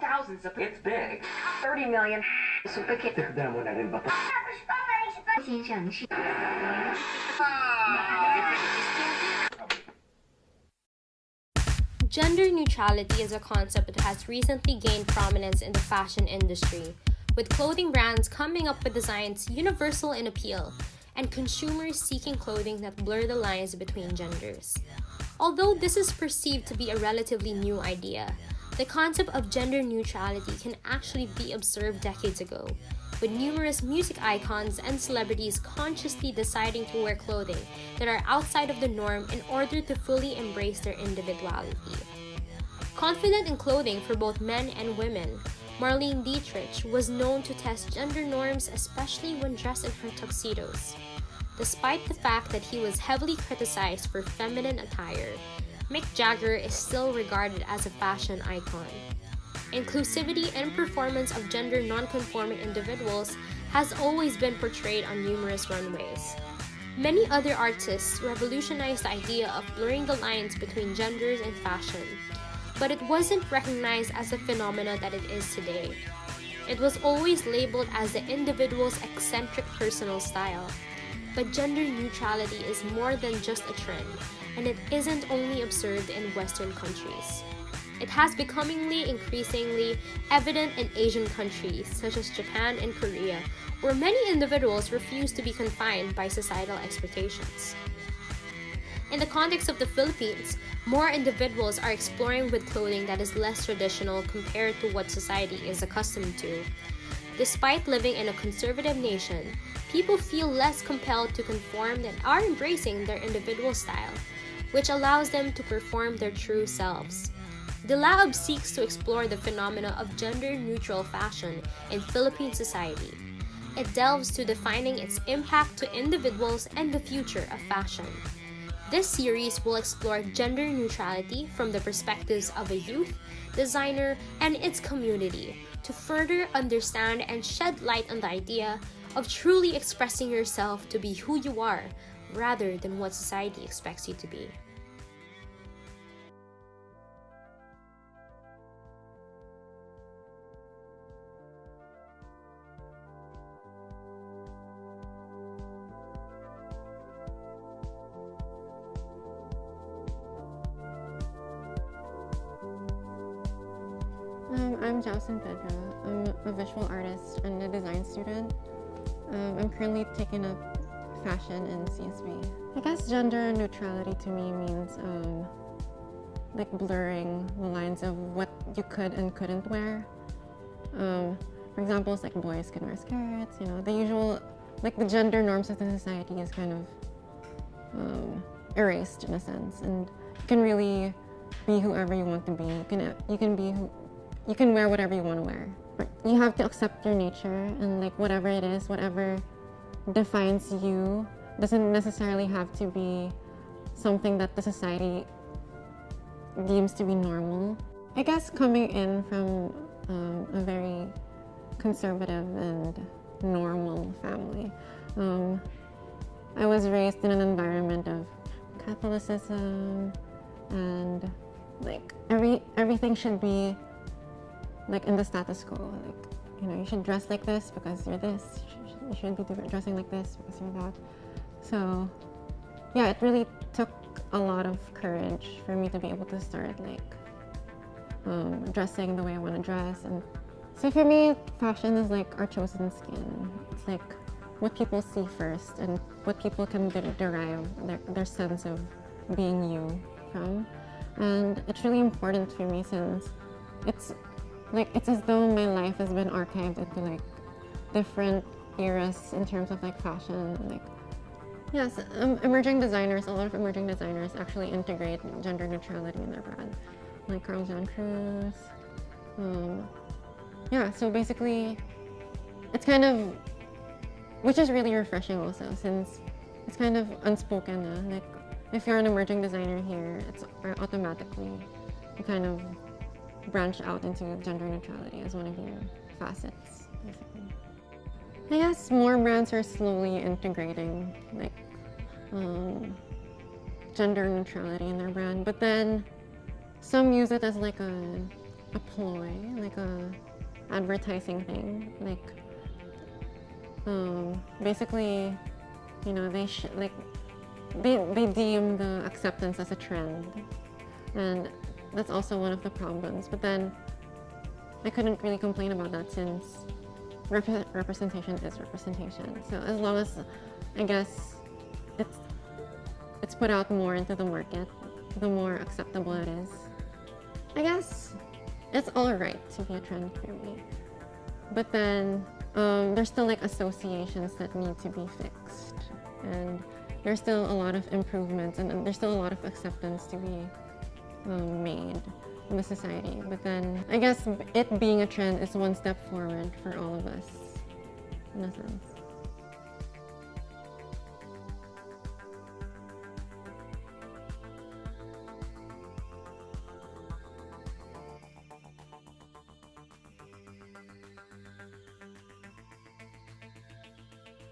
Thousands of it's big. 30 million. Gender neutrality is a concept that has recently gained prominence in the fashion industry, with clothing brands coming up with designs universal in appeal, and consumers seeking clothing that blur the lines between genders. Although this is perceived to be a relatively new idea, the concept of gender neutrality can actually be observed decades ago, with numerous music icons and celebrities consciously deciding to wear clothing that are outside of the norm in order to fully embrace their individuality. Confident in clothing for both men and women, Marlene Dietrich was known to test gender norms, especially when dressed in her tuxedos. Despite the fact that he was heavily criticized for feminine attire, Mick Jagger is still regarded as a fashion icon. Inclusivity and performance of gender non-conforming individuals has always been portrayed on numerous runways. Many other artists revolutionized the idea of blurring the lines between genders in fashion, but it wasn't recognized as the phenomena that it is today. It was always labeled as the individual's eccentric personal style. But gender neutrality is more than just a trend, and it isn't only observed in Western countries. It has becomingly increasingly evident in Asian countries such as Japan and Korea, where many individuals refuse to be confined by societal expectations. In the context of the Philippines, more individuals are exploring with clothing that is less traditional compared to what society is accustomed to. Despite living in a conservative nation, people feel less compelled to conform and are embracing their individual style, which allows them to perform their true selves. Dilaab seeks to explore the phenomena of gender-neutral fashion in Philippine society. It delves to defining its impact to individuals and the future of fashion. This series will explore gender neutrality from the perspectives of a youth, designer, and its community to further understand and shed light on the idea of truly expressing yourself to be who you are rather than what society expects you to be. I'm Jocelyn Pedro. I'm a visual artist and a design student. I'm currently taking up fashion in CSB. I guess gender neutrality to me means like blurring the lines of what you could and couldn't wear. For example, it's like boys can wear skirts, the usual, like the gender norms of the society is kind of erased in a sense, and you can really be whoever you want to be. You can wear whatever you want to wear. You have to accept your nature, and like whatever it is, whatever defines you doesn't necessarily have to be something that the society deems to be normal. I guess coming in from a very conservative and normal family, I was raised in an environment of Catholicism, and like everything should be like in the status quo. Like, you should dress like this because you're this. You should be dressing like this because you're that. So yeah, it really took a lot of courage for me to be able to start like dressing the way I want to dress. And so for me, fashion is like our chosen skin. It's like what people see first and what people can derive their sense of being you from. And it's really important for me since it's as though my life has been archived into like different eras in terms of like fashion. Like, yes, emerging designers, a lot of emerging designers actually integrate gender neutrality in their brand, like Carl Jean Cruz. Yeah, so basically, it's kind of, which is really refreshing also, since it's kind of unspoken. Like, if you're an emerging designer here, it's automatically you kind of branch out into gender neutrality as one of your facets, basically. I guess more brands are slowly integrating like gender neutrality in their brand, but then some use it as like a ploy, like a advertising thing, like basically, you know, they deem the acceptance as a trend, and that's also one of the problems. But then I couldn't really complain about that since representation is representation. So as long as, I guess, it's put out more into the market, the more acceptable it is. I guess it's all right to be a trend for me. But then there's still like associations that need to be fixed, and there's still a lot of improvements, and there's still a lot of acceptance to be made in the society. But then I guess it being a trend is one step forward for all of us, in a sense.